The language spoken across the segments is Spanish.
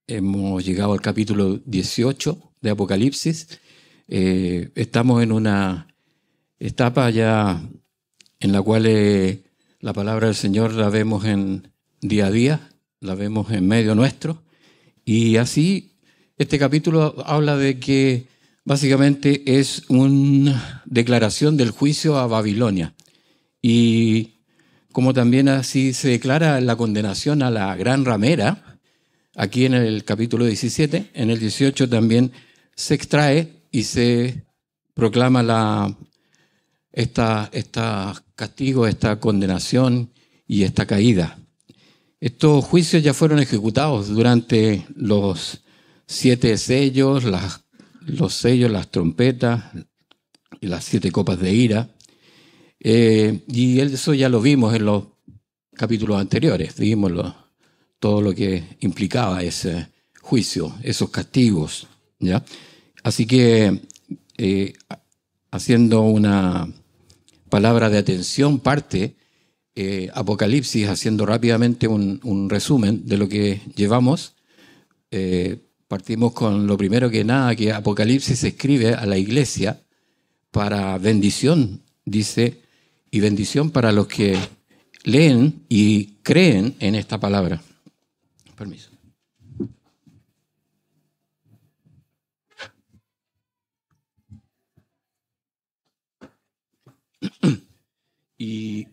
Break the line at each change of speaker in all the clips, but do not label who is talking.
Hemos llegado al capítulo 18 de Apocalipsis. Estamos en una etapa ya en la cual la palabra del Señor la vemos en día a día, la vemos en medio nuestro. Y así este capítulo habla de que básicamente es una declaración del juicio a Babilonia. Y como también así se declara la condenación a la gran ramera, aquí en el capítulo 17, en el 18 también se extrae y se proclama esta castigo, esta condenación y esta caída. Estos juicios ya fueron ejecutados durante los 7 sellos, los sellos, las trompetas y las 7 copas de ira. Y eso ya lo vimos en los capítulos anteriores, vimos todo lo que implicaba ese juicio, esos castigos, ¿ya? Así que, haciendo una palabra de atención, parte Apocalipsis, haciendo rápidamente un resumen de lo que llevamos. Partimos con lo primero que nada, que Apocalipsis se escribe a la iglesia para bendición, dice, y bendición para los que leen y creen en esta palabra. Permiso. Y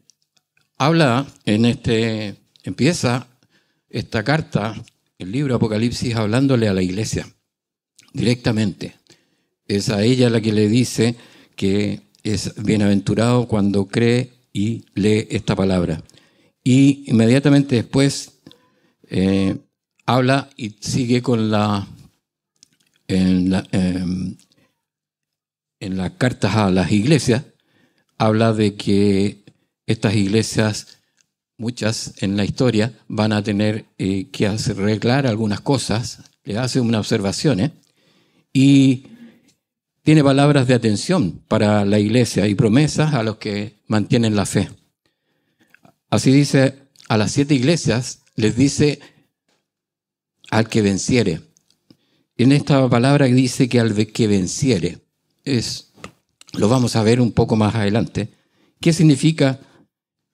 empieza esta carta, el libro Apocalipsis, hablándole a la iglesia directamente. Es a ella la que le dice que es bienaventurado cuando cree y lee esta palabra. Y inmediatamente después habla y sigue con en las cartas a las iglesias, habla de que estas iglesias, muchas en la historia, van a tener que arreglar algunas cosas, le hace unas observaciones y tiene palabras de atención para la iglesia y promesas a los que mantienen la fe. Así dice, a las 7 iglesias les dice al que venciere. En esta palabra dice que al que venciere, lo vamos a ver un poco más adelante. ¿Qué significa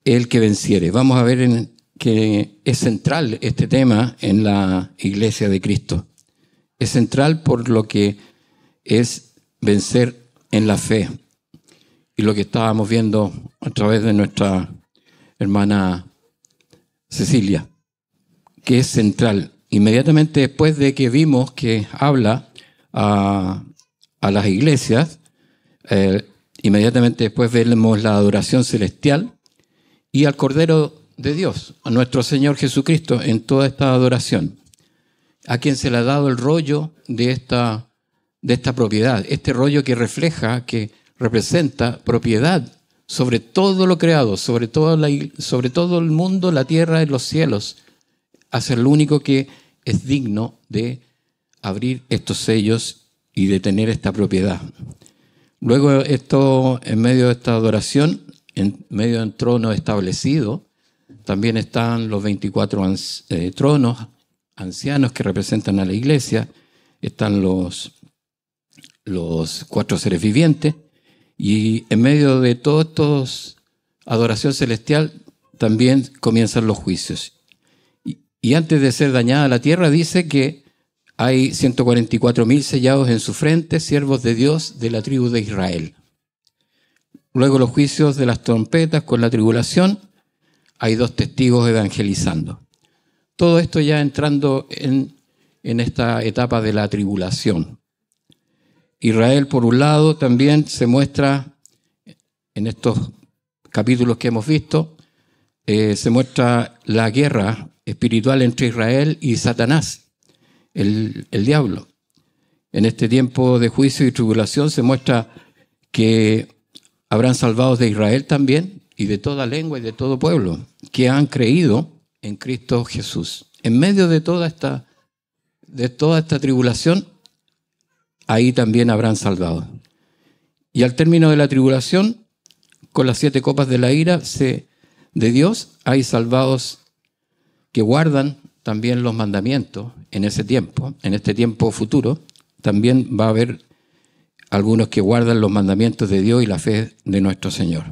el que venciere? Vamos a ver que es central este tema en la iglesia de Cristo. Es central por lo que es vencer en la fe. Y lo que estábamos viendo a través de nuestra hermana Cecilia, que es central. Inmediatamente después de que vimos que habla a las iglesias, inmediatamente después vemos la adoración celestial y al Cordero de Dios, a nuestro Señor Jesucristo en toda esta adoración, a quien se le ha dado el rollo de esta propiedad, este rollo que refleja, que representa propiedad sobre todo lo creado, sobre todo el mundo, la tierra y los cielos, hacia el único que es digno de abrir estos sellos y de tener esta propiedad. Luego esto, en medio de esta adoración, en medio de un trono establecido, también están los 24 tronos ancianos que representan a la iglesia, están los 4 seres vivientes, y en medio de toda esta adoración celestial también comienzan los juicios. Y antes de ser dañada la tierra, dice que hay 144.000 sellados en su frente, siervos de Dios de la tribu de Israel. Luego los juicios de las trompetas con la tribulación, hay 2 testigos evangelizando. Todo esto ya entrando en esta etapa de la tribulación. Israel, por un lado, también se muestra en estos capítulos que hemos visto, se muestra la guerra espiritual entre Israel y Satanás, el diablo. En este tiempo de juicio y tribulación se muestra que habrán salvados de Israel también y de toda lengua y de todo pueblo que han creído en Cristo Jesús. En medio de toda esta tribulación, ahí también habrán salvado. Y al término de la tribulación, con las 7 copas de la ira de Dios, hay salvados que guardan también los mandamientos en ese tiempo, en este tiempo futuro, también va a haber algunos que guardan los mandamientos de Dios y la fe de nuestro Señor.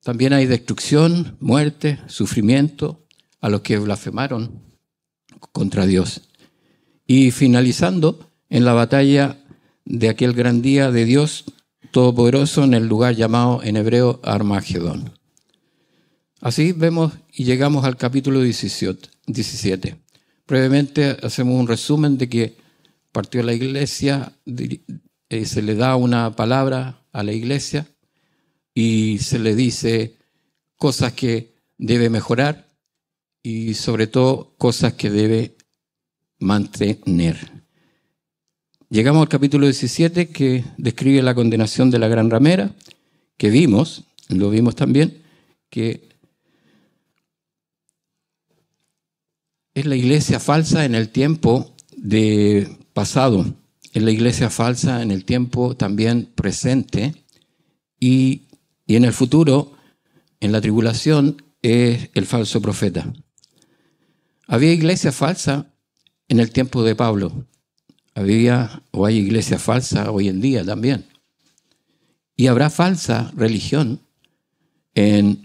También hay destrucción, muerte, sufrimiento a los que blasfemaron contra Dios. Y finalizando en la batalla de aquel gran día de Dios Todopoderoso en el lugar llamado en hebreo Armagedón. Así vemos y llegamos al capítulo 17. Brevemente hacemos un resumen de que partió la iglesia, se le da una palabra a la iglesia y se le dice cosas que debe mejorar y sobre todo cosas que debe mantener. Llegamos al capítulo 17 que describe la condenación de la gran ramera, que lo vimos también, que es la iglesia falsa en el tiempo de pasado, es la iglesia falsa en el tiempo también presente y en el futuro, en la tribulación, es el falso profeta. Había iglesia falsa en el tiempo de Pablo. Había o hay iglesia falsa hoy en día también. Y habrá falsa religión en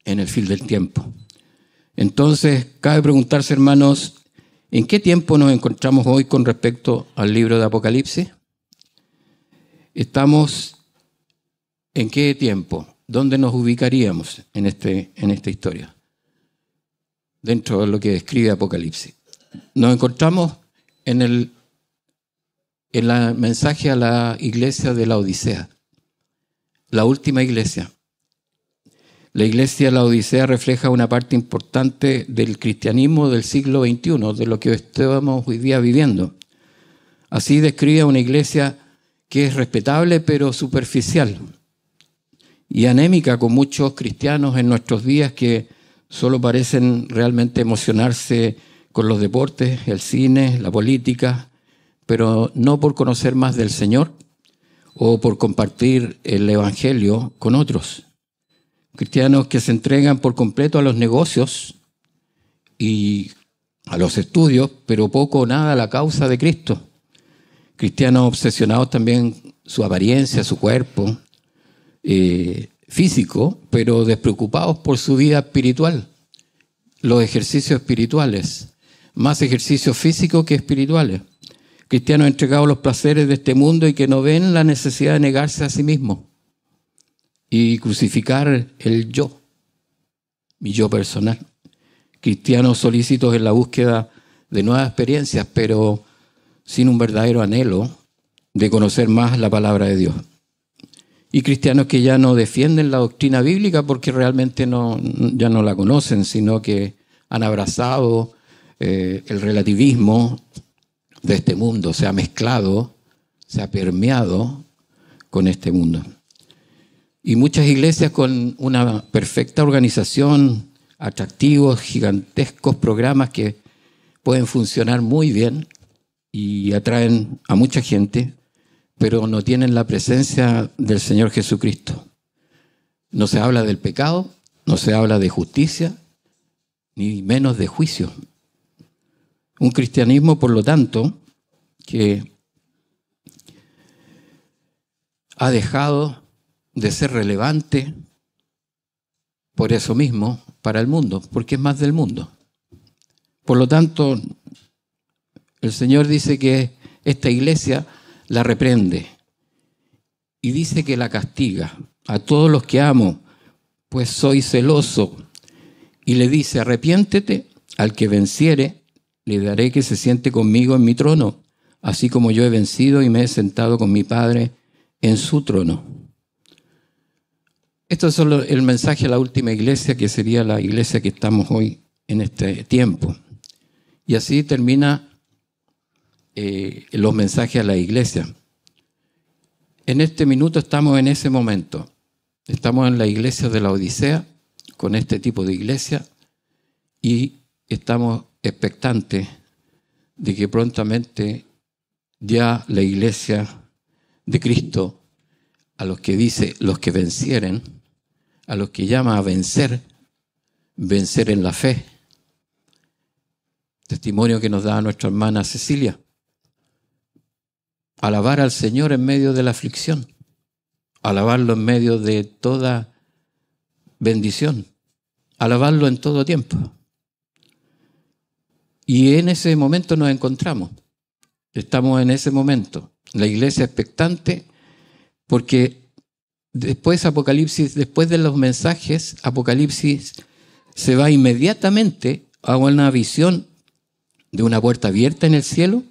el fin del tiempo. Entonces, cabe preguntarse, hermanos, ¿en qué tiempo nos encontramos hoy con respecto al libro de Apocalipsis? ¿Estamos en qué tiempo? ¿Dónde nos ubicaríamos en esta historia? Dentro de lo que describe Apocalipsis. Nos encontramos en el mensaje a la iglesia de la Odisea, la última iglesia. La iglesia de la Odisea refleja una parte importante del cristianismo del siglo XXI, de lo que estamos hoy día viviendo. Así describe una iglesia que es respetable pero superficial y anémica, con muchos cristianos en nuestros días que solo parecen realmente emocionarse con los deportes, el cine, la política, pero no por conocer más del Señor o por compartir el Evangelio con otros. Cristianos que se entregan por completo a los negocios y a los estudios, pero poco o nada a la causa de Cristo. Cristianos obsesionados también su apariencia, su cuerpo físico, pero despreocupados por su vida espiritual, los ejercicios espirituales, más ejercicios físicos que espirituales. Cristianos entregados a los placeres de este mundo y que no ven la necesidad de negarse a sí mismos y crucificar el yo, mi yo personal. Cristianos solícitos en la búsqueda de nuevas experiencias, pero sin un verdadero anhelo de conocer más la palabra de Dios. Y cristianos que ya no defienden la doctrina bíblica porque realmente ya no la conocen, sino que han abrazado el relativismo de este mundo, se ha mezclado, se ha permeado con este mundo. Y muchas iglesias con una perfecta organización, atractivos, gigantescos programas que pueden funcionar muy bien y atraen a mucha gente, pero no tienen la presencia del Señor Jesucristo. No se habla del pecado, no se habla de justicia, ni menos de juicio. Un cristianismo, por lo tanto, que ha dejado de ser relevante por eso mismo para el mundo, porque es más del mundo. Por lo tanto, el Señor dice que esta iglesia la reprende y dice que la castiga. A todos los que amo, pues soy celoso. Y le dice, arrepiéntete, al que venciere, le daré que se siente conmigo en mi trono, así como yo he vencido y me he sentado con mi Padre en su trono. Esto es solo el mensaje a la última iglesia, que sería la iglesia que estamos hoy en este tiempo. Y así termina los mensajes a la iglesia. En este minuto estamos en ese momento. Estamos en la iglesia de la Odisea, con este tipo de iglesia, y estamos expectantes de que prontamente ya la iglesia de Cristo, a los que dice, los que vencieren, a los que llama a vencer, vencer en la fe, testimonio que nos da nuestra hermana Cecilia. Alabar al Señor en medio de la aflicción, alabarlo en medio de toda bendición, alabarlo en todo tiempo. Y en ese momento nos encontramos. Estamos en ese momento. La iglesia expectante, porque después Apocalipsis, después de los mensajes, Apocalipsis se va inmediatamente a una visión de una puerta abierta en el cielo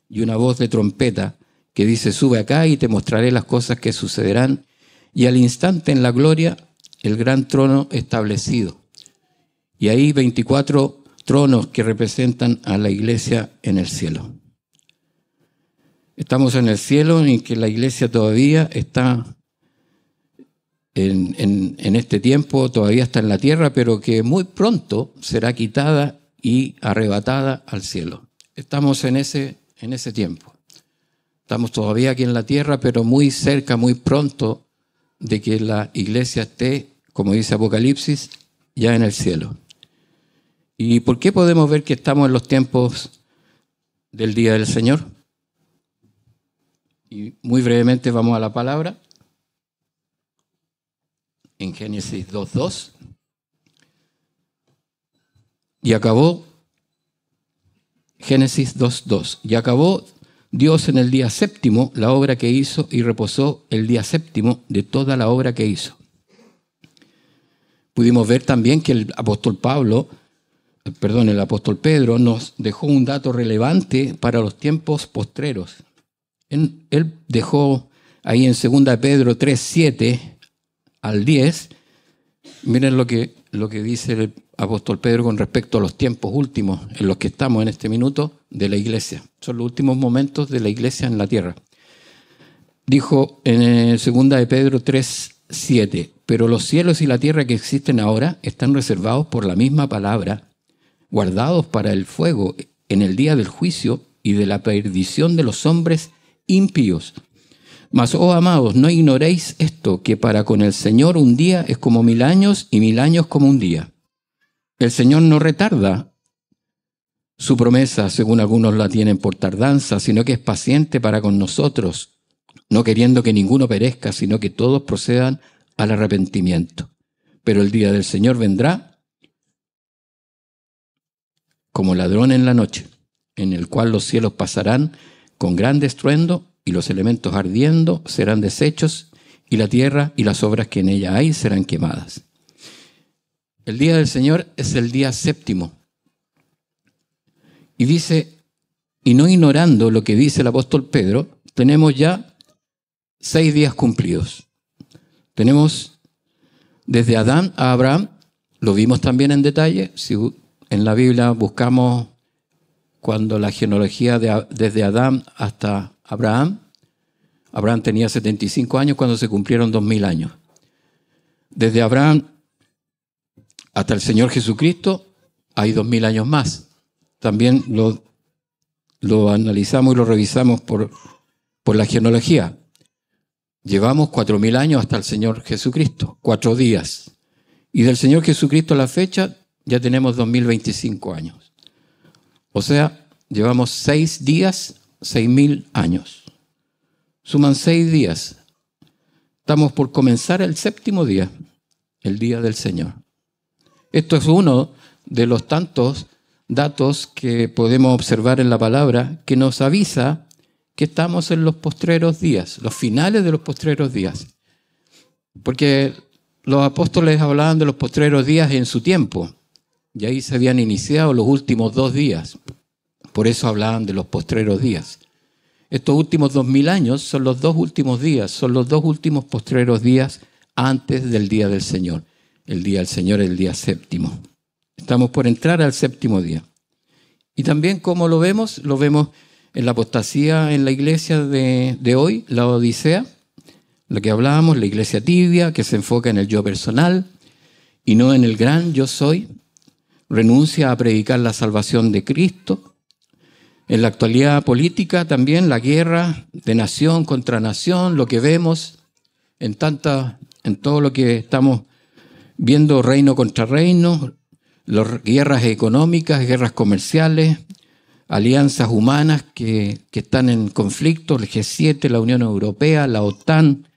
y una voz de trompeta que dice: sube acá y te mostraré las cosas que sucederán. Y al instante en la gloria, el gran trono establecido. Y ahí 24 tronos que representan a la iglesia en el cielo. Estamos en el cielo en que la iglesia todavía está en este tiempo, todavía está en la tierra, pero que muy pronto será quitada y arrebatada al cielo. Estamos en ese tiempo. Estamos todavía aquí en la tierra, pero muy cerca, muy pronto de que la iglesia esté, como dice Apocalipsis, ya en el cielo. ¿Y por qué podemos ver que estamos en los tiempos del día del Señor? Y muy brevemente vamos a la palabra. En Génesis 2:2. Y acabó, Génesis 2:2. Y acabó Dios en el día séptimo la obra que hizo y reposó el día séptimo de toda la obra que hizo. Pudimos ver también que el apóstol Pedro nos dejó un dato relevante para los tiempos postreros. Él dejó ahí en 2 Pedro 3:7 al 10, miren lo que dice el apóstol Pedro con respecto a los tiempos últimos en los que estamos en este minuto de la iglesia. Son los últimos momentos de la iglesia en la tierra. Dijo en 2 Pedro 3:7, pero los cielos y la tierra que existen ahora están reservados por la misma palabra, guardados para el fuego en el día del juicio y de la perdición de los hombres impíos. Mas, oh amados, no ignoréis esto, que para con el Señor un día es como 1000 años y 1000 años como un día. El Señor no retarda su promesa, según algunos la tienen por tardanza, sino que es paciente para con nosotros, no queriendo que ninguno perezca, sino que todos procedan al arrepentimiento. Pero el día del Señor vendrá como ladrón en la noche, en el cual los cielos pasarán con gran estruendo y los elementos ardiendo serán deshechos y la tierra y las obras que en ella hay serán quemadas. El día del Señor es el día séptimo. Y dice, y no ignorando lo que dice el apóstol Pedro, tenemos ya 6 días cumplidos. Tenemos desde Adán a Abraham, lo vimos también en detalle, si en la Biblia buscamos cuando la genealogía desde Adán hasta Abraham tenía 75 años cuando se cumplieron 2000 años. Desde Abraham hasta el Señor Jesucristo hay 2000 años más. También lo analizamos y lo revisamos por la genealogía. Llevamos 4000 años hasta el Señor Jesucristo, 4 días. Y del Señor Jesucristo a la fecha ya tenemos 2025 años. O sea, llevamos 6 días, 6000 años. Suman 6 días. Estamos por comenzar el 7º día, el día del Señor. Esto es uno de los tantos datos que podemos observar en la palabra que nos avisa que estamos en los postreros días, los finales de los postreros días. Porque los apóstoles hablaban de los postreros días en su tiempo, y ahí se habían iniciado los últimos 2 días. Por eso hablaban de los postreros días. Estos últimos 2000 años son los 2 últimos días, son los 2 últimos postreros días antes del día del Señor. El día del Señor es el día séptimo. Estamos por entrar al 7º día. Y también, ¿cómo lo vemos? Lo vemos en la apostasía en la iglesia de hoy, la Odisea, lo que hablábamos, la iglesia tibia, que se enfoca en el yo personal y no en el gran yo soy. Renuncia a predicar la salvación de Cristo. En la actualidad política también la guerra de nación contra nación, lo que vemos en todo lo que estamos viendo, reino contra reino, guerras económicas, guerras comerciales, alianzas humanas que están en conflicto, el G7, la Unión Europea, la OTAN,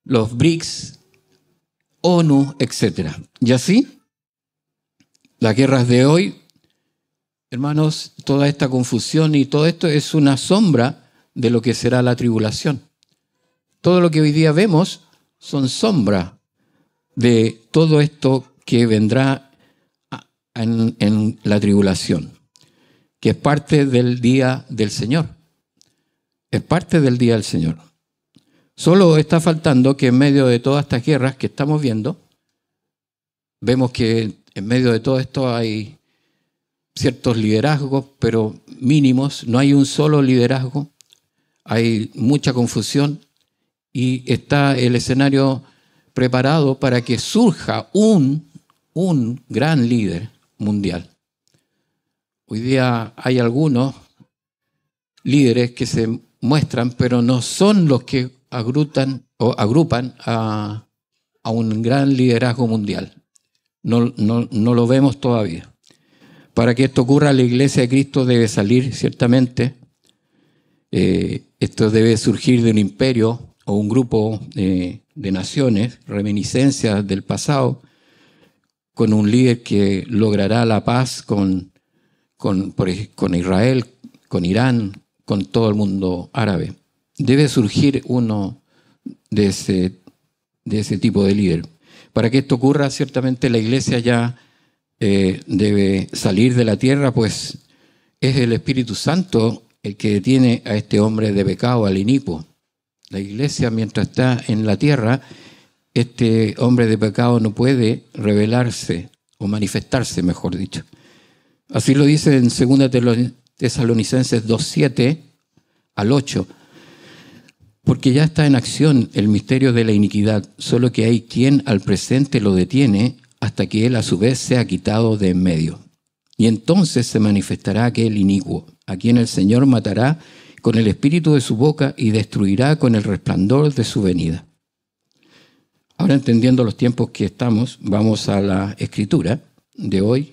los BRICS, ONU, etc. Y así, las guerras de hoy, hermanos, toda esta confusión y todo esto es una sombra de lo que será la tribulación. Todo lo que hoy día vemos son sombras de todo esto que vendrá en la tribulación, que es parte del día del Señor. Es parte del día del Señor. Solo está faltando que en medio de todas estas guerras que estamos viendo, vemos que en medio de todo esto hay ciertos liderazgos, pero mínimos. No hay un solo liderazgo. Hay mucha confusión y está el escenario preparado para que surja un gran líder mundial. Hoy día hay algunos líderes que se muestran, pero no son los que agrupan a un gran liderazgo mundial. No lo vemos todavía. Para que esto ocurra, la Iglesia de Cristo debe salir, ciertamente. Esto debe surgir de un imperio o un grupo de naciones, reminiscencias del pasado, con un líder que logrará la paz con Israel, con Irán, con todo el mundo árabe. Debe surgir uno de ese tipo de líder. Para que esto ocurra, ciertamente la Iglesia ya debe salir de la tierra, pues es el Espíritu Santo el que detiene a este hombre de pecado, al inicuo. La Iglesia, mientras está en la tierra, este hombre de pecado no puede revelarse o manifestarse, mejor dicho. Así lo dice en 2 Tesalonicenses 2:7 al 8. Porque ya está en acción el misterio de la iniquidad, solo que hay quien al presente lo detiene hasta que él a su vez sea quitado de en medio. Y entonces se manifestará aquel inicuo, a quien el Señor matará con el espíritu de su boca y destruirá con el resplandor de su venida. Ahora, entendiendo los tiempos que estamos, vamos a la escritura de hoy,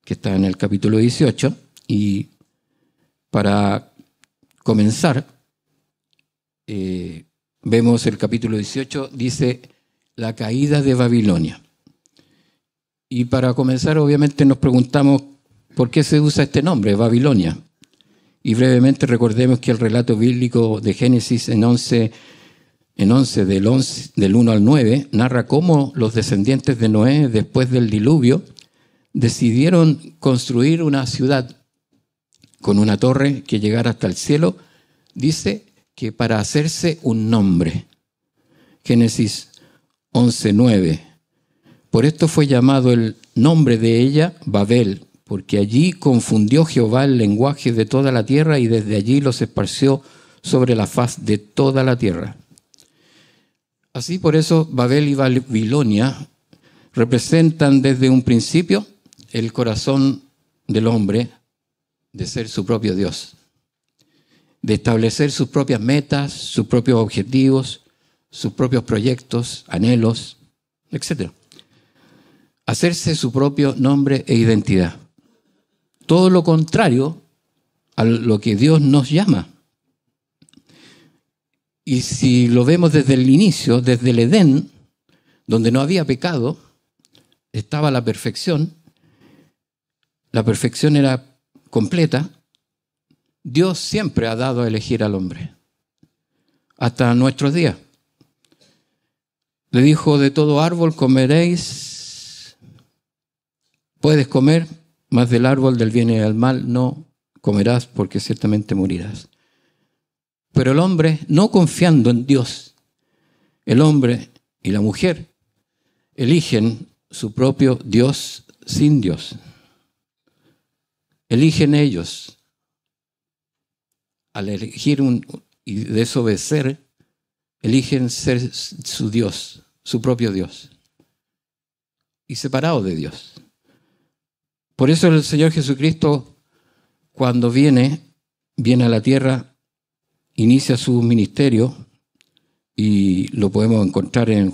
que está en el capítulo 18, y para comenzar, vemos el capítulo 18, dice la caída de Babilonia. Y para comenzar, obviamente, nos preguntamos por qué se usa este nombre, Babilonia. Y brevemente recordemos que el relato bíblico de Génesis en 11 del 1 al 9, narra cómo los descendientes de Noé, después del diluvio, decidieron construir una ciudad con una torre que llegara hasta el cielo, dice que para hacerse un nombre. Génesis 11:9. Por esto fue llamado el nombre de ella Babel, porque allí confundió Jehová el lenguaje de toda la tierra y desde allí los esparció sobre la faz de toda la tierra. Así, por eso, Babel y Babilonia representan desde un principio el corazón del hombre de ser su propio Dios, de establecer sus propias metas, sus propios objetivos, sus propios proyectos, anhelos, etc. Hacerse su propio nombre e identidad. Todo lo contrario a lo que Dios nos llama. Y si lo vemos desde el inicio, desde el Edén, donde no había pecado, estaba la perfección era completa. Dios siempre ha dado a elegir al hombre, hasta nuestros días. Le dijo, de todo árbol comeréis, puedes comer, mas del árbol del bien y del mal no comerás, porque ciertamente morirás. Pero el hombre, no confiando en Dios, el hombre y la mujer eligen su propio Dios sin Dios. Eligen ellos, al elegir y desobedecer, eligen ser su Dios, su propio Dios, y separados de Dios. Por eso el Señor Jesucristo, cuando viene a la tierra, inicia su ministerio, y lo podemos encontrar en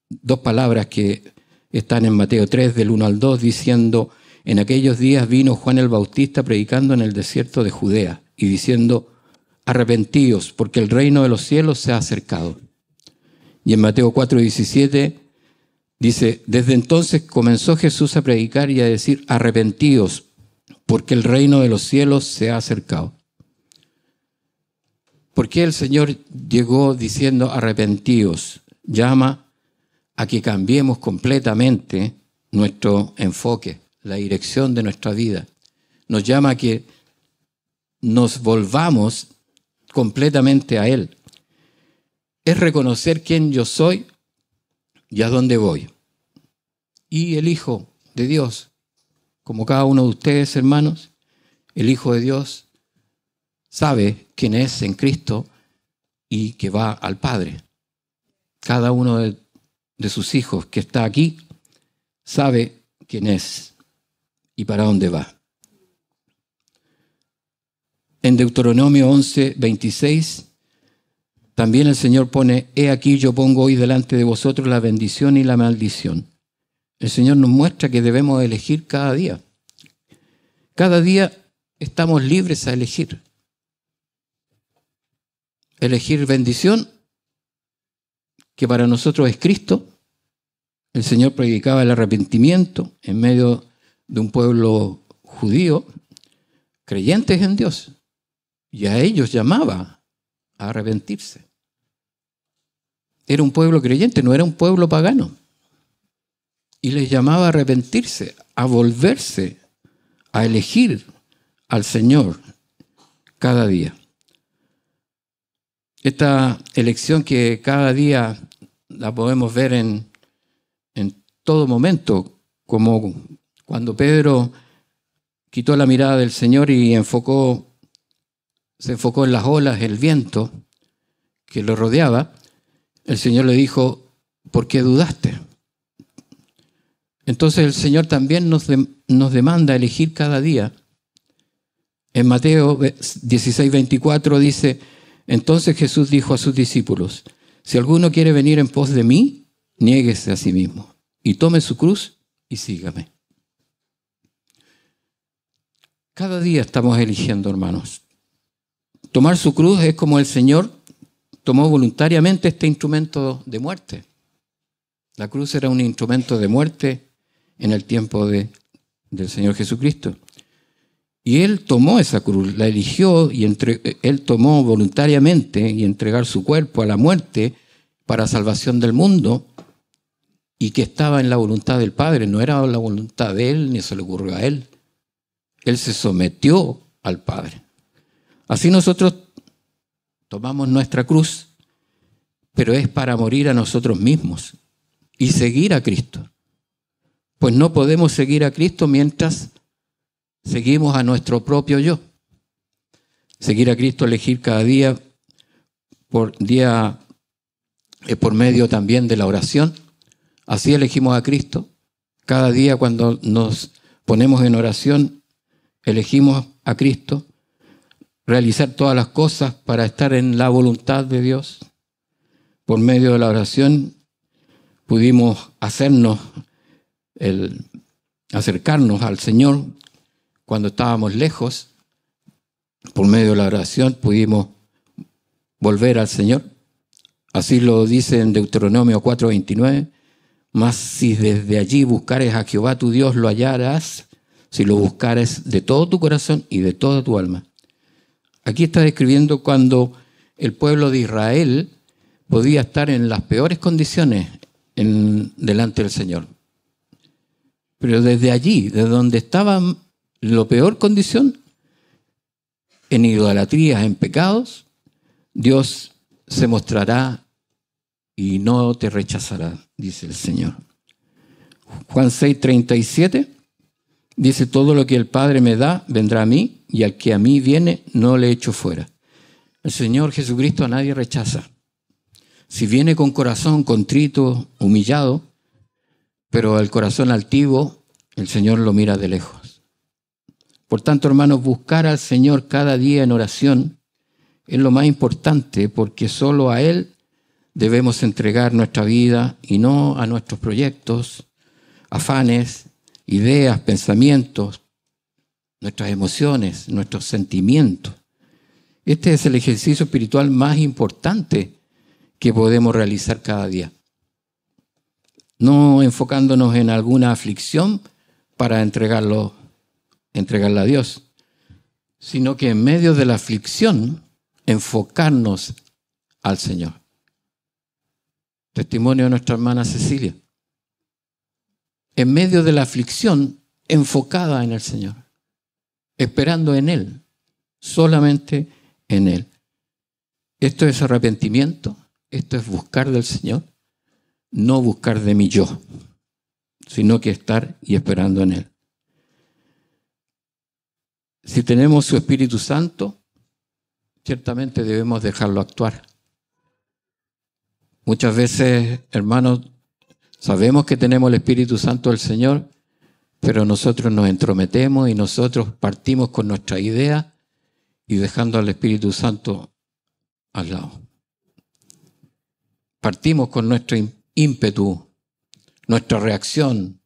dos palabras que están en Mateo 3, del 1 al 2, diciendo: en aquellos días vino Juan el Bautista predicando en el desierto de Judea y diciendo: arrepentíos, porque el reino de los cielos se ha acercado. Y en Mateo 4, 17 dice: desde entonces comenzó Jesús a predicar y a decir: arrepentíos, porque el reino de los cielos se ha acercado. ¿Por qué el Señor llegó diciendo arrepentíos? Llama a que cambiemos completamente nuestro enfoque, la dirección de nuestra vida. Nos llama a que nos volvamos completamente a Él. Es reconocer quién yo soy y a dónde voy. Y el Hijo de Dios, como cada uno de ustedes, hermanos, el Hijo de Dios sabe quién es en Cristo y que va al Padre. Cada uno de sus hijos que está aquí sabe quién es y para dónde va. En Deuteronomio 11, 26, también el Señor pone: he aquí yo pongo hoy delante de vosotros la bendición y la maldición. El Señor nos muestra que debemos elegir cada día. Cada día estamos libres a elegir. Elegir bendición, que para nosotros es Cristo. El Señor predicaba el arrepentimiento en medio de un pueblo judío, creyentes en Dios, y a ellos llamaba a arrepentirse. Era un pueblo creyente, no era un pueblo pagano. Y les llamaba a arrepentirse, a volverse, a elegir al Señor cada día. Esta elección que cada día la podemos ver en todo momento, como cuando Pedro quitó la mirada del Señor y se enfocó en las olas, el viento que lo rodeaba. El Señor le dijo: ¿por qué dudaste? Entonces el Señor también nos demanda elegir cada día. En Mateo 16, 24 dice: entonces Jesús dijo a sus discípulos: si alguno quiere venir en pos de mí, niéguese a sí mismo y tome su cruz y sígame. Cada día estamos eligiendo, hermanos. Tomar su cruz es como el Señor tomó voluntariamente este instrumento de muerte. La cruz era un instrumento de muerte en el tiempo del Señor Jesucristo. Y Él tomó esa cruz, la eligió, y Él tomó voluntariamente y entregar su cuerpo a la muerte para salvación del mundo, y que estaba en la voluntad del Padre. No era la voluntad de Él, ni se le ocurrió a Él. Él se sometió al Padre. Así nosotros tomamos nuestra cruz, pero es para morir a nosotros mismos y seguir a Cristo. Pues no podemos seguir a Cristo mientras seguimos a nuestro propio yo. Seguir a Cristo, elegir cada día por medio también de la oración. Así elegimos a Cristo. Cada día cuando nos ponemos en oración, elegimos a Cristo. Realizar todas las cosas para estar en la voluntad de Dios. Por medio de la oración pudimos acercarnos al Señor cuando estábamos lejos. Por medio de la oración pudimos volver al Señor. Así lo dice en Deuteronomio 4:29. Mas si desde allí buscares a Jehová tu Dios, lo hallarás, si lo buscares de todo tu corazón y de toda tu alma. Aquí está describiendo cuando el pueblo de Israel podía estar en las peores condiciones delante del Señor. Pero desde allí, desde donde estaban en la peor condición, en idolatrías, en pecados, Dios se mostrará y no te rechazará, dice el Señor. Juan 6:37 dice: todo lo que el Padre me da vendrá a mí, y al que a mí viene no le echo fuera. El Señor Jesucristo a nadie rechaza. Si viene con corazón contrito, humillado, pero el corazón altivo, el Señor lo mira de lejos. Por tanto, hermanos, buscar al Señor cada día en oración es lo más importante, porque solo a Él debemos entregar nuestra vida y no a nuestros proyectos, afanes, ideas, pensamientos, nuestras emociones, nuestros sentimientos. Este es el ejercicio espiritual más importante que podemos realizar cada día. No enfocándonos en alguna aflicción para entregarla a Dios, sino que en medio de la aflicción enfocarnos al Señor. Testimonio de nuestra hermana Cecilia. En medio de la aflicción, enfocada en el Señor, esperando en Él, solamente en Él. Esto es arrepentimiento, esto es buscar del Señor, no buscar de mi yo, sino que estar y esperando en Él. Si tenemos su Espíritu Santo, ciertamente debemos dejarlo actuar. Muchas veces, hermanos, sabemos que tenemos el Espíritu Santo del Señor, pero nosotros nos entrometemos y nosotros partimos con nuestra idea y dejando al Espíritu Santo al lado. Partimos con nuestro ímpetu, nuestra reacción.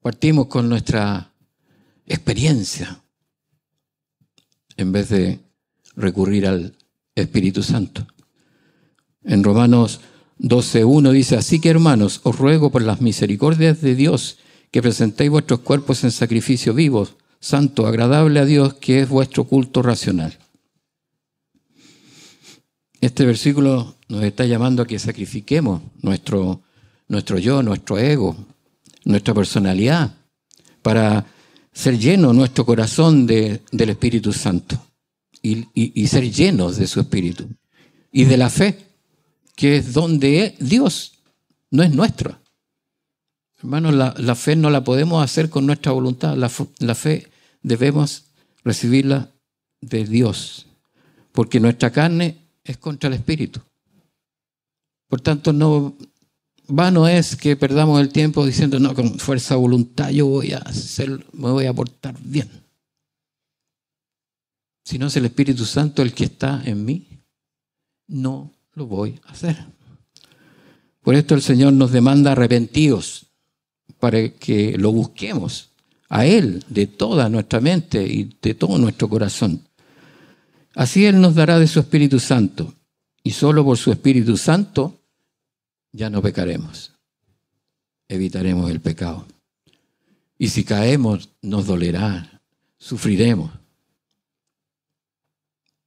Partimos con nuestra experiencia en vez de recurrir al Espíritu Santo. En Romanos 12:1 dice: así que, hermanos, os ruego por las misericordias de Dios que presentéis vuestros cuerpos en sacrificio vivo, santo, agradable a Dios, que es vuestro culto racional. Este versículo nos está llamando a que sacrifiquemos nuestro yo, nuestro ego, nuestra personalidad, para ser lleno nuestro corazón del Espíritu Santo y ser llenos de su Espíritu y de la fe, que es donde Dios, no es nuestra. Hermanos, la fe no la podemos hacer con nuestra voluntad. La fe debemos recibirla de Dios, porque nuestra carne es contra el Espíritu. Por tanto, vano es que perdamos el tiempo diciendo: no, con fuerza de voluntad yo me voy a portar bien. Si no es el Espíritu Santo el que está en mí, no lo voy a hacer. Por esto el Señor nos demanda arrepentidos, para que lo busquemos a Él de toda nuestra mente y de todo nuestro corazón. Así Él nos dará de su Espíritu Santo, y solo por su Espíritu Santo ya no pecaremos. Evitaremos el pecado. Y si caemos, nos dolerá, sufriremos,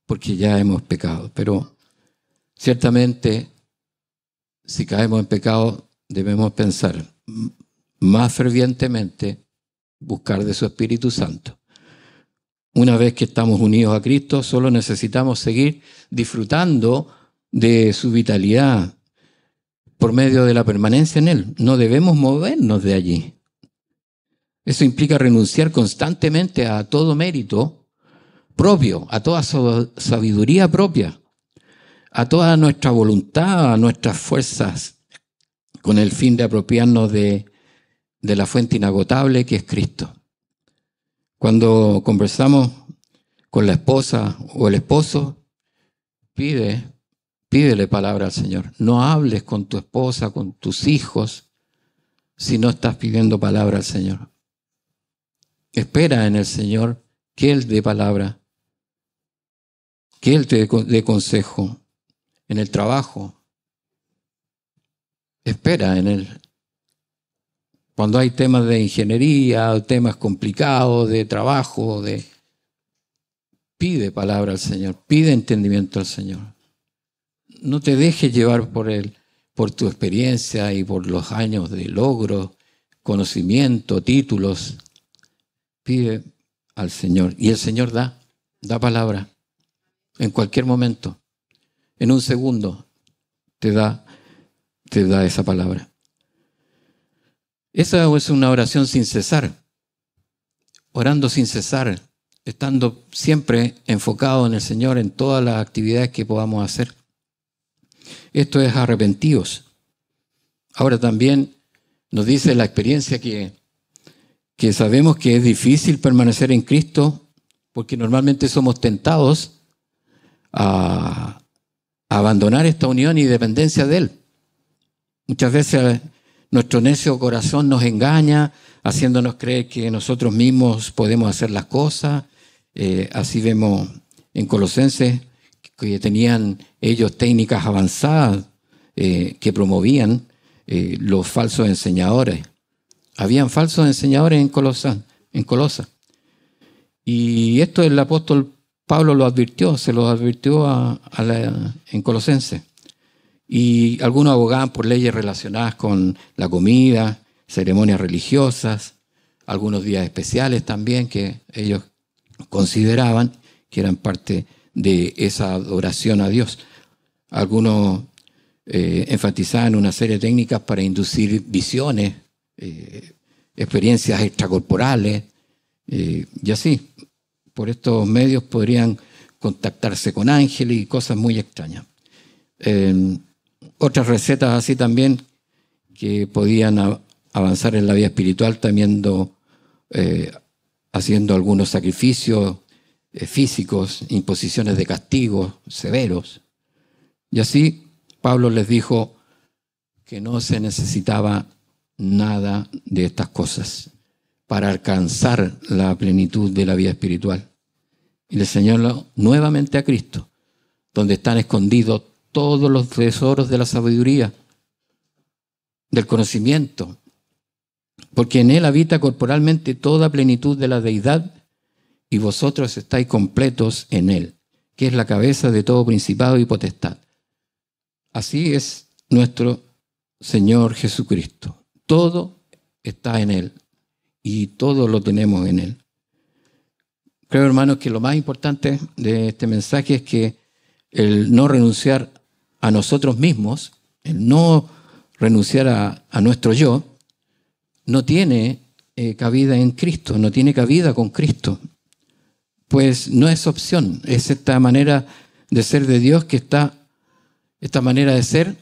porque ya hemos pecado. Pero ciertamente, si caemos en pecado, debemos pensar más fervientemente, buscar de su Espíritu Santo. Una vez que estamos unidos a Cristo, solo necesitamos seguir disfrutando de su vitalidad por medio de la permanencia en Él. No debemos movernos de allí. Eso implica renunciar constantemente a todo mérito propio, a toda sabiduría propia, a toda nuestra voluntad, a nuestras fuerzas, con el fin de apropiarnos de la fuente inagotable que es Cristo. Cuando conversamos con la esposa o el esposo, pídele palabra al Señor. No hables con tu esposa, con tus hijos, si no estás pidiendo palabra al Señor. Espera en el Señor que Él dé palabra, que Él te dé consejo en el trabajo. Espera en Él. Cuando hay temas de ingeniería, temas complicados de trabajo, pide palabra al Señor, pide entendimiento al Señor. No te dejes llevar por tu experiencia y por los años de logro, conocimiento, títulos. Pide al Señor y el Señor da palabra en cualquier momento. En un segundo te da esa palabra. Esa es una oración sin cesar, orando sin cesar, estando siempre enfocado en el Señor en todas las actividades que podamos hacer. Esto es arrepentidos. Ahora también nos dice la experiencia que sabemos que es difícil permanecer en Cristo, porque normalmente somos tentados a abandonar esta unión y dependencia de Él. Muchas veces Nuestro necio corazón nos engaña, haciéndonos creer que nosotros mismos podemos hacer las cosas. Así vemos en Colosenses que tenían ellos técnicas avanzadas que promovían los falsos enseñadores. Habían falsos enseñadores en Colosas. Y esto el apóstol Pablo lo advirtió, se lo advirtió en Colosenses. Y algunos abogaban por leyes relacionadas con la comida, ceremonias religiosas, algunos días especiales también que ellos consideraban que eran parte de esa adoración a Dios. Algunos enfatizaban una serie de técnicas para inducir visiones, experiencias extracorporales, y así. Por estos medios podrían contactarse con ángeles y cosas muy extrañas. Otras recetas así también que podían avanzar en la vida espiritual también haciendo algunos sacrificios físicos, imposiciones de castigos severos. Y así Pablo les dijo que no se necesitaba nada de estas cosas para alcanzar la plenitud de la vida espiritual. Y le señaló nuevamente a Cristo, donde están escondidos todos los tesoros de la sabiduría, del conocimiento, porque en Él habita corporalmente toda plenitud de la deidad, y vosotros estáis completos en Él, que es la cabeza de todo principado y potestad. Así es nuestro Señor Jesucristo. Todo está en Él y todo lo tenemos en Él. Creo, hermanos, que lo más importante de este mensaje es que el no renunciar a nosotros mismos, el no renunciar a nuestro yo, no tiene cabida en Cristo, no tiene cabida con Cristo. Pues no es opción, es esta manera de ser de Dios que esta manera de ser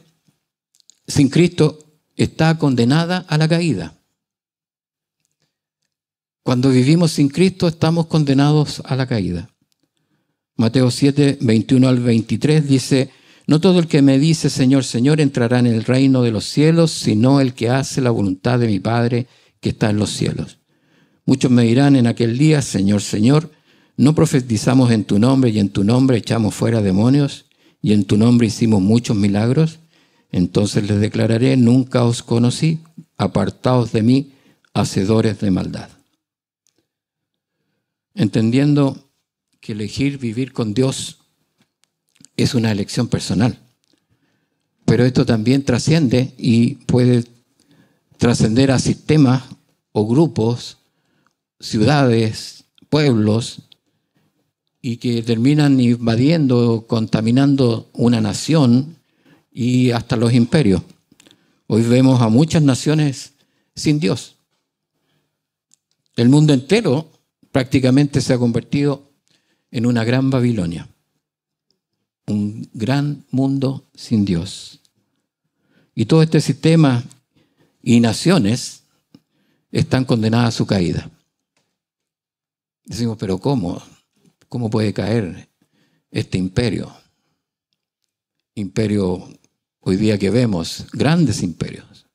sin Cristo está condenada a la caída. Cuando vivimos sin Cristo estamos condenados a la caída. Mateo 7, 21 al 23 dice: no todo el que me dice Señor, Señor entrará en el reino de los cielos, sino el que hace la voluntad de mi Padre que está en los cielos. Muchos me dirán en aquel día: Señor, Señor, ¿no profetizamos en tu nombre y en tu nombre echamos fuera demonios y en tu nombre hicimos muchos milagros? Entonces les declararé: nunca os conocí, apartaos de mí, hacedores de maldad. Entendiendo que elegir vivir con Dios es una elección personal, pero esto también trasciende y puede trascender a sistemas o grupos, ciudades, pueblos, y que terminan invadiendo, contaminando una nación y hasta los imperios. Hoy vemos a muchas naciones sin Dios. El mundo entero prácticamente se ha convertido en una gran Babilonia. Un gran mundo sin Dios. Y todo este sistema y naciones están condenadas a su caída. Decimos, pero ¿cómo? ¿Cómo puede caer este imperio? Imperio hoy día que vemos, grandes imperios.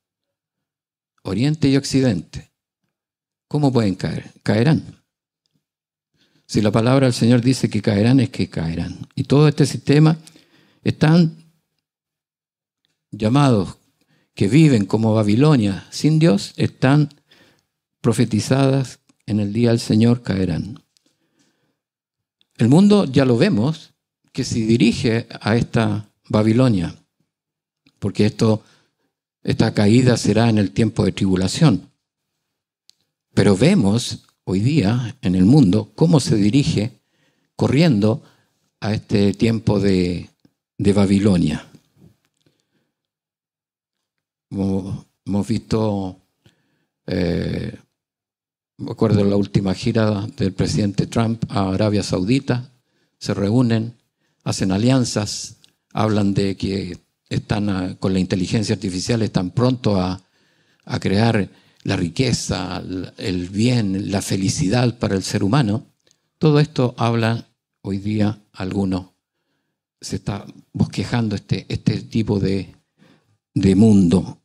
Oriente y Occidente. ¿Cómo pueden caer? Caerán. Si la palabra del Señor dice que caerán, es que caerán. Y todo este sistema están llamados, que viven como Babilonia sin Dios, están profetizadas en el día del Señor, caerán. El mundo, ya lo vemos, que se dirige a esta Babilonia, porque esta caída será en el tiempo de tribulación. Pero vemos hoy día en el mundo cómo se dirige corriendo a este tiempo de Babilonia. Hemos visto, me acuerdo de la última gira del presidente Trump a Arabia Saudita, se reúnen, hacen alianzas, hablan de que están con la inteligencia artificial, están prontos a crear la riqueza, el bien, la felicidad para el ser humano. Todo esto habla hoy día algunos. Se está bosquejando este tipo de mundo.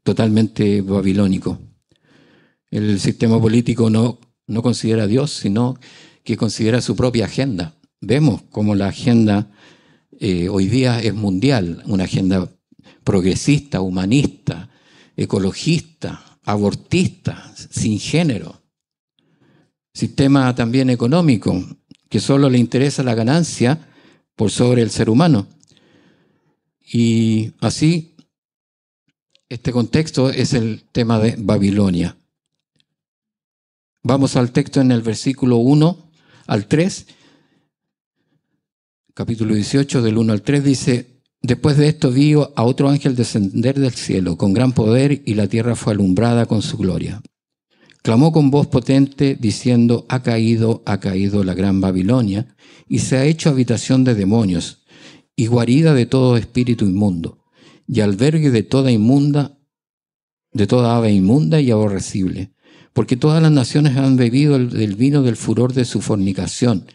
totalmente babilónico. El sistema político no considera a Dios, sino que considera su propia agenda. Vemos cómo la agenda hoy día es mundial, una agenda progresista, humanista, ecologista, abortista, sin género. Sistema también económico, que solo le interesa la ganancia por sobre el ser humano. Y así, este contexto es el tema de Babilonia. Vamos al texto en el versículo 1 al 3. Capítulo 18, del 1 al 3, dice: Después de esto vi a otro ángel descender del cielo con gran poder, y la tierra fue alumbrada con su gloria. Clamó con voz potente, diciendo: ha caído la gran Babilonia, y se ha hecho habitación de demonios, y guarida de todo espíritu inmundo, y albergue de toda ave inmunda y aborrecible, porque todas las naciones han bebido del vino del furor de su fornicación,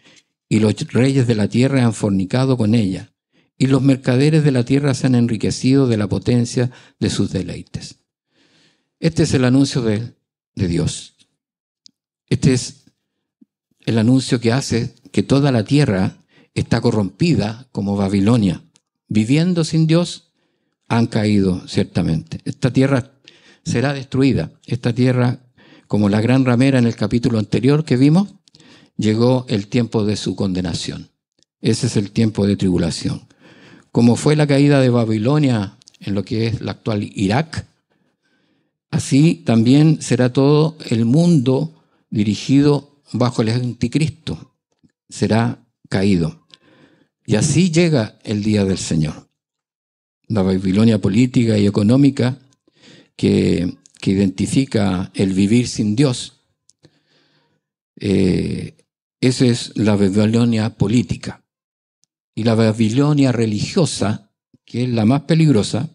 y los reyes de la tierra han fornicado con ella, y los mercaderes de la tierra se han enriquecido de la potencia de sus deleites. Este es el anuncio de Dios. Este es el anuncio que hace que toda la tierra está corrompida como Babilonia. Viviendo sin Dios, han caído ciertamente. Esta tierra será destruida. Esta tierra, como la gran ramera en el capítulo anterior que vimos, llegó el tiempo de su condenación. Ese es el tiempo de tribulación. Como fue la caída de Babilonia en lo que es la actual Irak, así también será todo el mundo dirigido bajo el anticristo. Será caído. Y así llega el día del Señor. La Babilonia política y económica que identifica el vivir sin Dios. Esa es la Babilonia política. Y la Babilonia religiosa, que es la más peligrosa,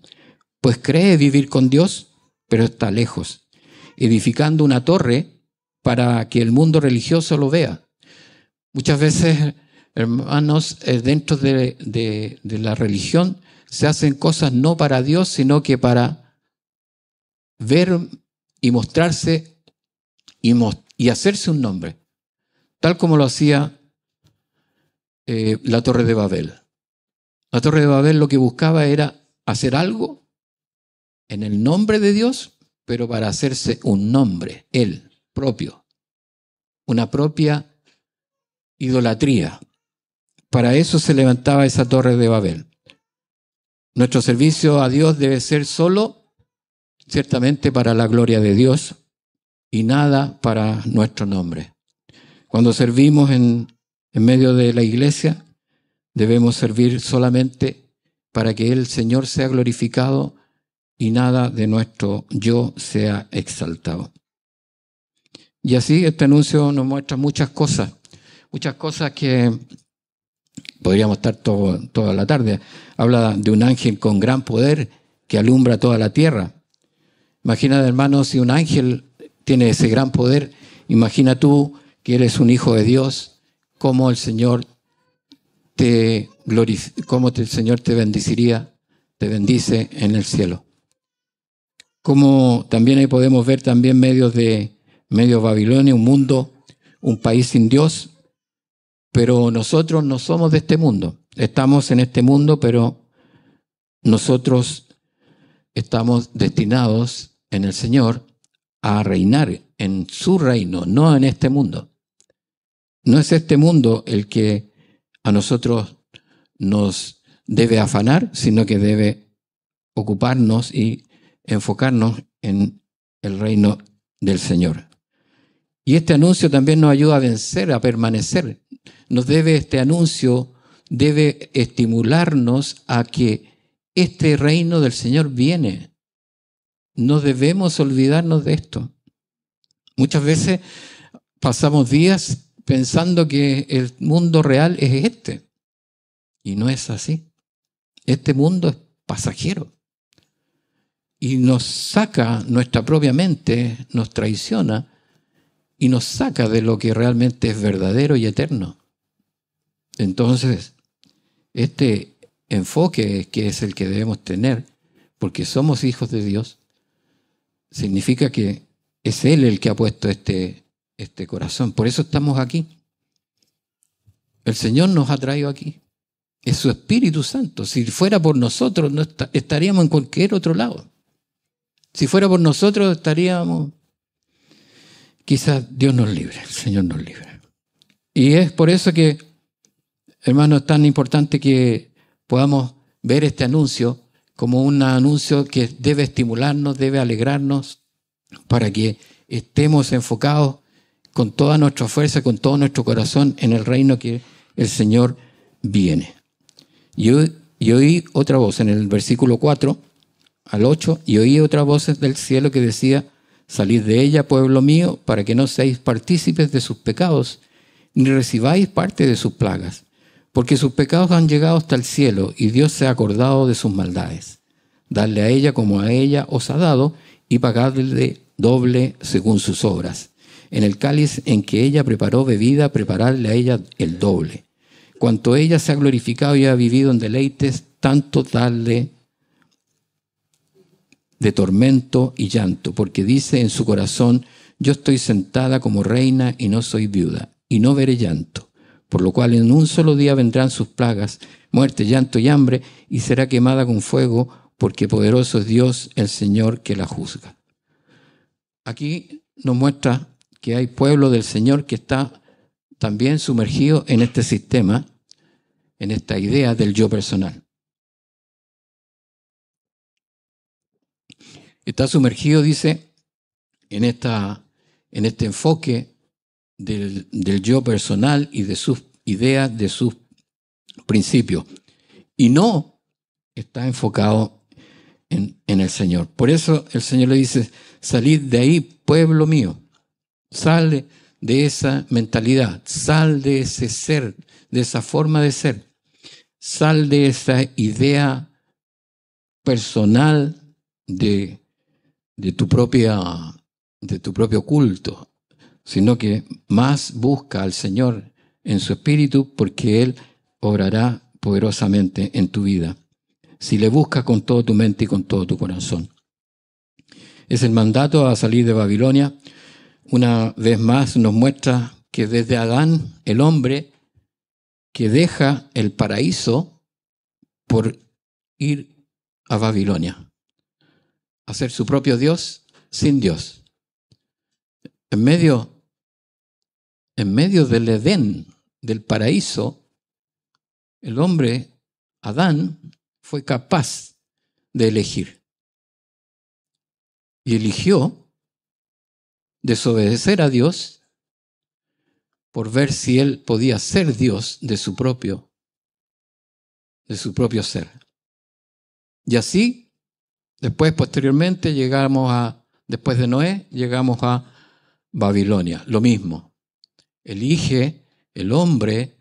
pues cree vivir con Dios, pero está lejos, edificando una torre para que el mundo religioso lo vea. Muchas veces, hermanos, dentro de la religión se hacen cosas no para Dios, sino que para ver y mostrarse y hacerse un nombre, tal como lo hacía la Torre de Babel. La Torre de Babel lo que buscaba era hacer algo en el nombre de Dios, pero para hacerse un nombre, él propio, una propia idolatría. Para eso se levantaba esa Torre de Babel. Nuestro servicio a Dios debe ser solo, ciertamente, para la gloria de Dios y nada para nuestro nombre. Cuando servimos en medio de la iglesia, debemos servir solamente para que el Señor sea glorificado y nada de nuestro yo sea exaltado. Y así este anuncio nos muestra muchas cosas que podríamos estar toda la tarde. Habla de un ángel con gran poder que alumbra toda la tierra. Imagina, hermano, si un ángel tiene ese gran poder, imagina tú que eres un hijo de Dios, cómo el Señor cómo el Señor te bendeciría, te bendice en el cielo. Como también ahí podemos ver también medio Babilonia, un mundo, un país sin Dios, pero nosotros no somos de este mundo. Estamos en este mundo, pero nosotros estamos destinados en el Señor a reinar en su reino, no en este mundo. No es este mundo el que a nosotros nos debe afanar, sino que debe ocuparnos y enfocarnos en el reino del Señor. Y este anuncio también nos ayuda a vencer, a permanecer. Este anuncio debe estimularnos a que este reino del Señor viene. No debemos olvidarnos de esto. Muchas veces pasamos días pensando que el mundo real es este. Y no es así. Este mundo es pasajero. Y nos saca nuestra propia mente, nos traiciona y nos saca de lo que realmente es verdadero y eterno. Entonces, este enfoque que es el que debemos tener, porque somos hijos de Dios, significa que es Él el que ha puesto este corazón. Por eso estamos aquí. El Señor nos ha traído aquí. Es su Espíritu Santo. Si fuera por nosotros, no estaríamos en cualquier otro lado. Si fuera por nosotros, estaríamos... Quizás Dios nos libre, el Señor nos libre. Y es por eso que, hermano, es tan importante que podamos ver este anuncio como un anuncio que debe estimularnos, debe alegrarnos, para que estemos enfocados con toda nuestra fuerza, con todo nuestro corazón en el reino que el Señor viene. Y oí otra voz en el versículo 4 al 8, y oí otra voz del cielo que decía: salid de ella, pueblo mío, para que no seáis partícipes de sus pecados, ni recibáis parte de sus plagas, porque sus pecados han llegado hasta el cielo, y Dios se ha acordado de sus maldades. Dadle a ella como a ella os ha dado, y pagadle doble según sus obras. En el cáliz en que ella preparó bebida, prepararle a ella el doble. Cuanto ella se ha glorificado y ha vivido en deleites, tanto darle de tormento y llanto, porque dice en su corazón: yo estoy sentada como reina y no soy viuda, y no veré llanto. Por lo cual en un solo día vendrán sus plagas, muerte, llanto y hambre, y será quemada con fuego, porque poderoso es Dios, el Señor, que la juzga. Aquí nos muestra que hay pueblo del Señor que está también sumergido en este sistema, en esta idea del yo personal. Está sumergido, dice, en este enfoque del yo personal y de sus ideas, de sus principios. Y no está enfocado en el Señor. Por eso el Señor le dice: salid de ahí, pueblo mío. Sal de esa mentalidad, sal de ese ser, de esa forma de ser. Sal de esa idea personal de tu propio culto, sino que más busca al Señor en su espíritu, porque Él obrará poderosamente en tu vida, si le buscas con toda tu mente y con todo tu corazón. Es el mandato a salir de Babilonia. Una vez más nos muestra que desde Adán, el hombre que deja el paraíso por ir a Babilonia, a ser su propio Dios sin Dios. En medio del Edén, del paraíso, el hombre, Adán, fue capaz de elegir. Y eligió desobedecer a Dios por ver si él podía ser Dios de su propio ser. Y así, posteriormente, después de Noé, llegamos a Babilonia. Lo mismo. Elige el hombre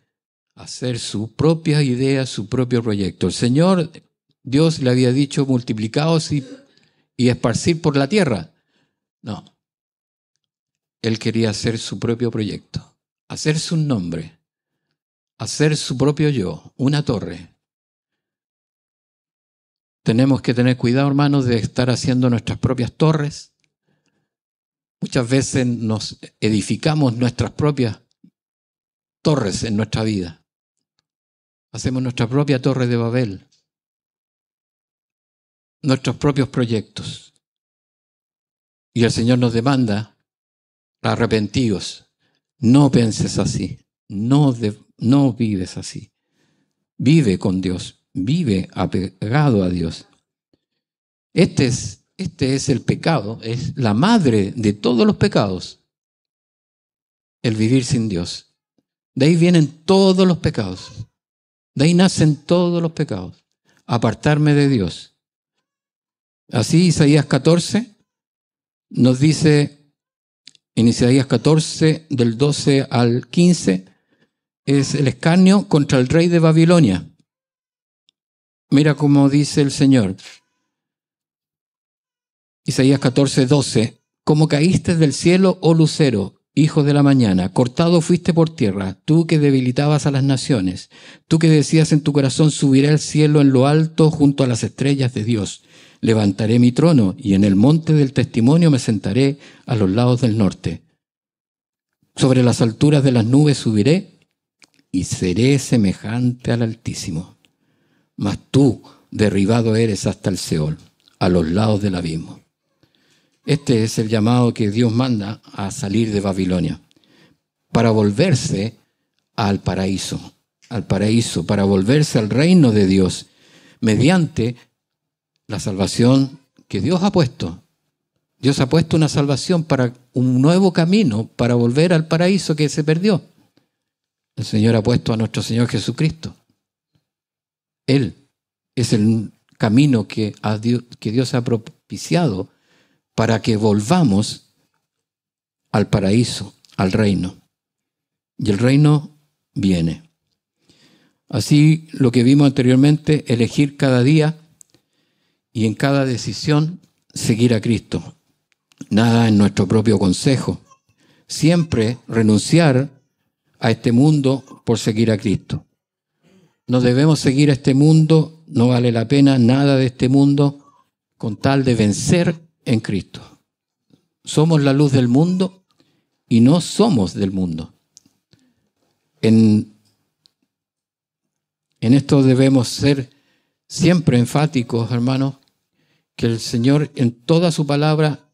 hacer su propia idea, su propio proyecto. El Señor, Dios le había dicho: multiplicaos y esparcir por la tierra. No. Él quería hacer su propio proyecto, hacerse un nombre, hacer su propio yo, una torre. Tenemos que tener cuidado, hermanos, de estar haciendo nuestras propias torres. Muchas veces nos edificamos nuestras propias torres en nuestra vida. Hacemos nuestra propia torre de Babel, nuestros propios proyectos. Y el Señor nos demanda: arrepentidos, no pienses así, no vives así. Vive con Dios, vive apegado a Dios. Este es el pecado, es la madre de todos los pecados, el vivir sin Dios. De ahí vienen todos los pecados, de ahí nacen todos los pecados, apartarme de Dios. Así Isaías 14 nos dice, en Isaías 14, del 12 al 15, es el escarnio contra el rey de Babilonia. Mira cómo dice el Señor. Isaías 14, 12. Como caíste del cielo, oh lucero, hijo de la mañana, cortado fuiste por tierra, tú que debilitabas a las naciones, tú que decías en tu corazón: subiré al cielo en lo alto junto a las estrellas de Dios. levantaré mi trono y en el monte del testimonio me sentaré a los lados del norte. Sobre las alturas de las nubes subiré y seré semejante al Altísimo. Mas tú derribado eres hasta el Seol, a los lados del abismo. Este es el llamado que Dios manda a salir de Babilonia, para volverse al paraíso, para volverse al reino de Dios, mediante la salvación que Dios ha puesto. Dios ha puesto una salvación para un nuevo camino, para volver al paraíso que se perdió. El Señor ha puesto a nuestro Señor Jesucristo. Él es el camino que Dios ha propiciado para que volvamos al paraíso, al reino. Y el reino viene. Así, lo que vimos anteriormente, elegir cada día y en cada decisión seguir a Cristo. Nada en nuestro propio consejo. Siempre renunciar a este mundo por seguir a Cristo. No debemos seguir a este mundo, no vale la pena nada de este mundo con tal de vencer en Cristo. Somos la luz del mundo y no somos del mundo. En esto debemos ser siempre enfáticos, hermanos, que el Señor en toda su palabra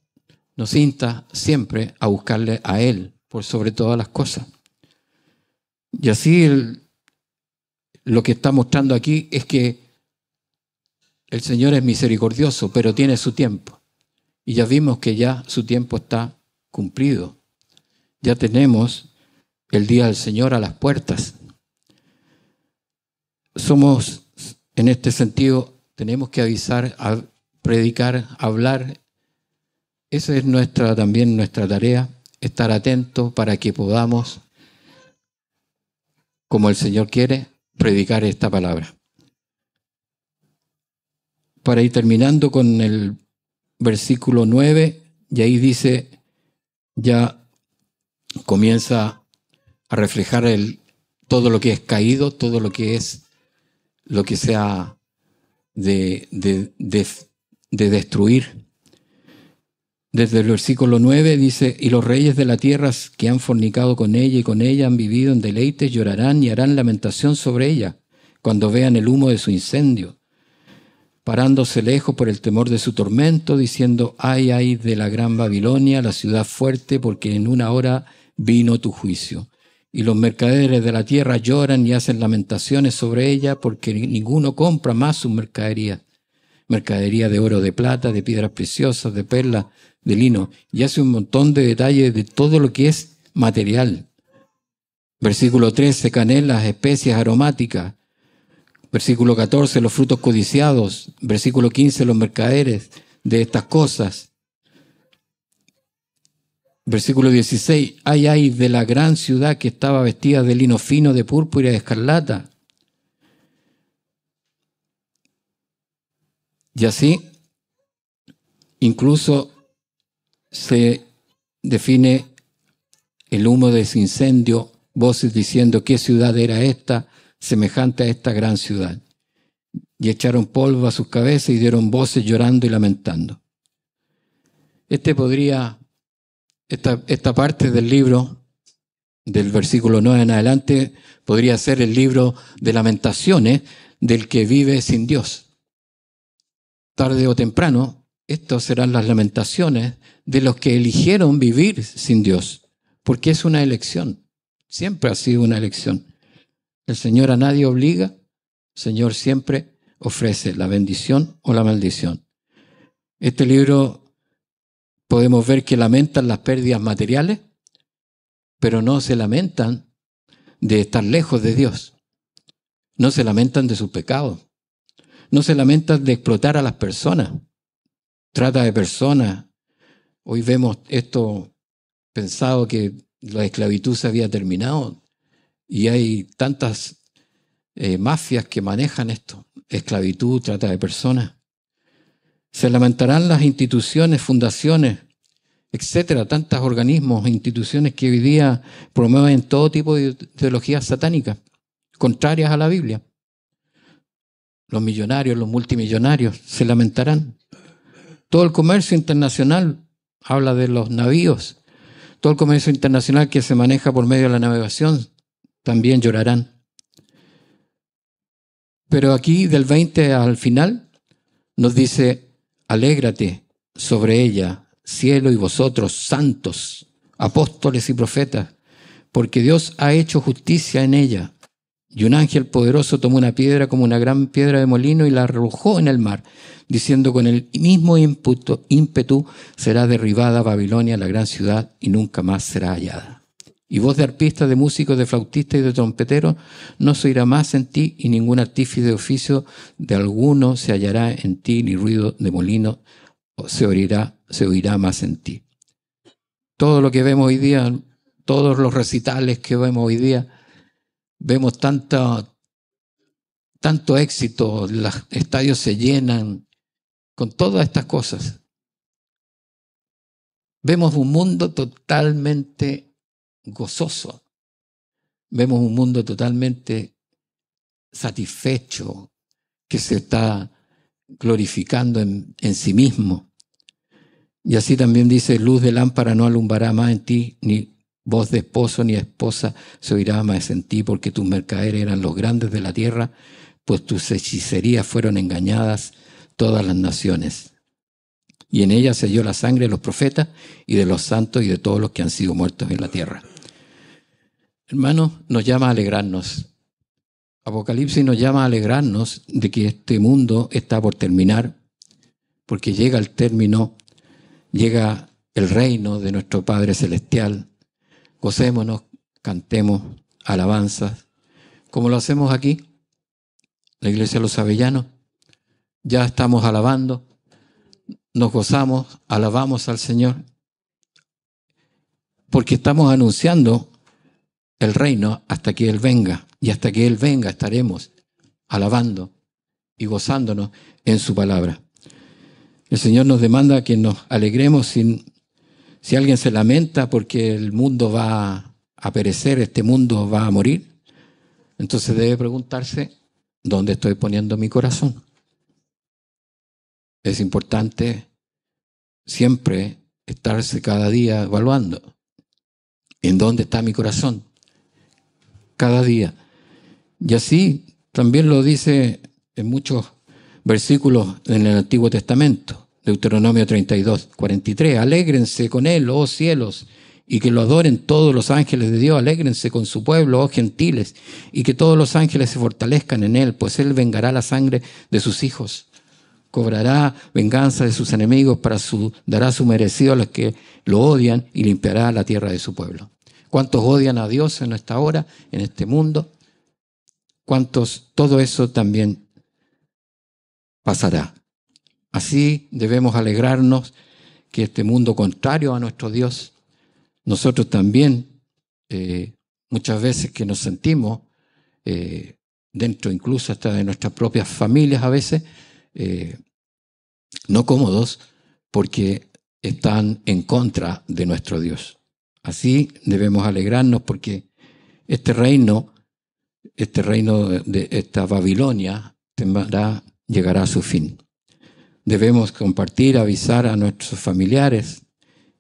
nos insta siempre a buscarle a Él por sobre todas las cosas. Y así lo que está mostrando aquí es que el Señor es misericordioso, pero tiene su tiempo. Y ya vimos que ya su tiempo está cumplido. Ya tenemos el día del Señor a las puertas. Somos, en este sentido, tenemos que avisar, predicar, hablar. Esa es también nuestra tarea, estar atentos para que podamos, como el Señor quiere, predicar esta palabra. Para ir terminando con el versículo 9, y ahí dice, ya comienza a reflejar todo lo que es caído, todo lo que es lo que sea de destruir. Desde el versículo 9 dice, y los reyes de la tierra que han fornicado con ella y con ella han vivido en deleites llorarán y harán lamentación sobre ella cuando vean el humo de su incendio, parándose lejos por el temor de su tormento, diciendo, ay, ay de la gran Babilonia, la ciudad fuerte, porque en una hora vino tu juicio. Y los mercaderes de la tierra lloran y hacen lamentaciones sobre ella, porque ninguno compra más sus mercaderías. Mercadería de oro, de plata, de piedras preciosas, de perlas, de lino. Y hace un montón de detalles de todo lo que es material. Versículo 13, canelas, especias aromáticas. Versículo 14, los frutos codiciados. Versículo 15, los mercaderes de estas cosas. Versículo 16, ay de la gran ciudad que estaba vestida de lino fino, de púrpura y de escarlata. Y así, incluso se define el humo de ese incendio, voces diciendo qué ciudad era esta, semejante a esta gran ciudad. Y echaron polvo a sus cabezas y dieron voces llorando y lamentando. Esta parte del libro, del versículo 9 en adelante, podría ser el libro de lamentaciones del que vive sin Dios. Tarde o temprano, estas serán las lamentaciones de los que eligieron vivir sin Dios, porque es una elección, siempre ha sido una elección. El Señor a nadie obliga, el Señor siempre ofrece la bendición o la maldición. Este libro podemos ver que lamentan las pérdidas materiales, pero no se lamentan de estar lejos de Dios. No se lamentan de sus pecados. No se lamentan de explotar a las personas. Trata de personas. Hoy vemos esto pensado que la esclavitud se había terminado y hay tantas mafias que manejan esto. Esclavitud, trata de personas. Se lamentarán las instituciones, fundaciones, etcétera, tantos organismos, instituciones que hoy día promueven todo tipo de teologías satánicas, contrarias a la Biblia. Los millonarios, los multimillonarios, se lamentarán. Todo el comercio internacional habla de los navíos. Todo el comercio internacional que se maneja por medio de la navegación también llorarán. Pero aquí del 20 al final nos dice, alégrate sobre ella, cielo y vosotros, santos, apóstoles y profetas, porque Dios ha hecho justicia en ella. Y un ángel poderoso tomó una piedra como una gran piedra de molino y la arrojó en el mar, diciendo, con el mismo ímpetu será derribada Babilonia, la gran ciudad, y nunca más será hallada. Y voz de arpistas, de músicos, de flautistas y de trompeteros no se oirá más en ti, y ningún artífice de oficio de alguno se hallará en ti, ni ruido de molino se oirá más en ti. Todo lo que vemos hoy día, todos los recitales que vemos hoy día, vemos tanto éxito, los estadios se llenan con todas estas cosas. Vemos un mundo totalmente gozoso. Vemos un mundo totalmente satisfecho, que se está glorificando en sí mismo. Y así también dice, luz de lámpara no alumbrará más en ti, ni voz de esposo ni esposa se oirá más en ti, porque tus mercaderes eran los grandes de la tierra, pues tus hechicerías fueron engañadas todas las naciones. Y en ella se halló la sangre de los profetas y de los santos y de todos los que han sido muertos en la tierra. Hermanos, nos llama a alegrarnos. Apocalipsis nos llama a alegrarnos de que este mundo está por terminar, porque llega el término, llega el reino de nuestro Padre Celestial. Gocémonos, cantemos alabanzas, como lo hacemos aquí, la iglesia de los Avellanos. Ya estamos alabando, nos gozamos, alabamos al Señor, porque estamos anunciando el reino hasta que Él venga, y hasta que Él venga estaremos alabando y gozándonos en su palabra. El Señor nos demanda que nos alegremos si alguien se lamenta porque el mundo va a perecer, este mundo va a morir, entonces debe preguntarse, ¿dónde estoy poniendo mi corazón? Es importante siempre estarse cada día evaluando. ¿En dónde está mi corazón? Cada día. Y así también lo dice en muchos versículos en el Antiguo Testamento. Deuteronomio 32, 43. Alégrense con él, oh cielos, y que lo adoren todos los ángeles de Dios. Alégrense con su pueblo, oh gentiles, y que todos los ángeles se fortalezcan en él, pues él vengará la sangre de sus hijos. Cobrará venganza de sus enemigos, dará su merecido a los que lo odian y limpiará la tierra de su pueblo. ¿Cuántos odian a Dios en esta hora, en este mundo? ¿Cuántos? Todo eso también pasará. Así debemos alegrarnos que este mundo contrario a nuestro Dios, nosotros también, muchas veces que nos sentimos, dentro incluso hasta de nuestras propias familias a veces, no cómodos porque están en contra de nuestro Dios. Así debemos alegrarnos porque este reino de esta Babilonia llegará a su fin. Debemos compartir, avisar a nuestros familiares.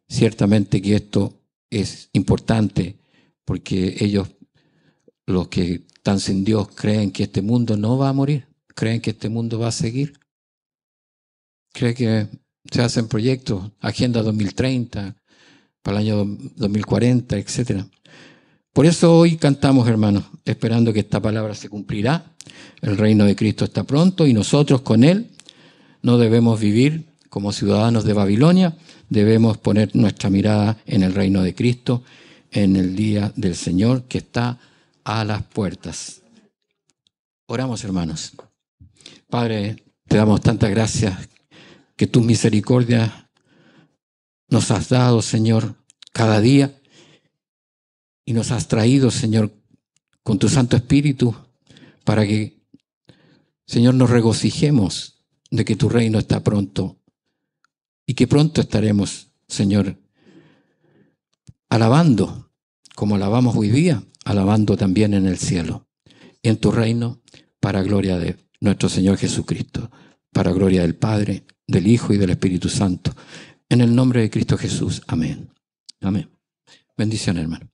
Ciertamente que esto es importante porque ellos, los que están sin Dios, creen que este mundo no va a morir, creen que este mundo va a seguir. Creen que se hacen proyectos, Agenda 2030, para el año 2040, etc. Por eso hoy cantamos, hermanos, esperando que esta palabra se cumplirá. El reino de Cristo está pronto y nosotros con Él no debemos vivir como ciudadanos de Babilonia, debemos poner nuestra mirada en el reino de Cristo, en el día del Señor que está a las puertas. Oramos, hermanos. Padre, te damos tantas gracias que tus misericordias nos has dado, Señor, cada día y nos has traído, Señor, con tu Santo Espíritu para que, Señor, nos regocijemos de que tu reino está pronto y que pronto estaremos, Señor, alabando como alabamos hoy día, alabando también en el cielo, en tu reino, para gloria de nuestro Señor Jesucristo, para gloria del Padre, del Hijo y del Espíritu Santo. En el nombre de Cristo Jesús. Amén. Amén. Bendiciones, hermano.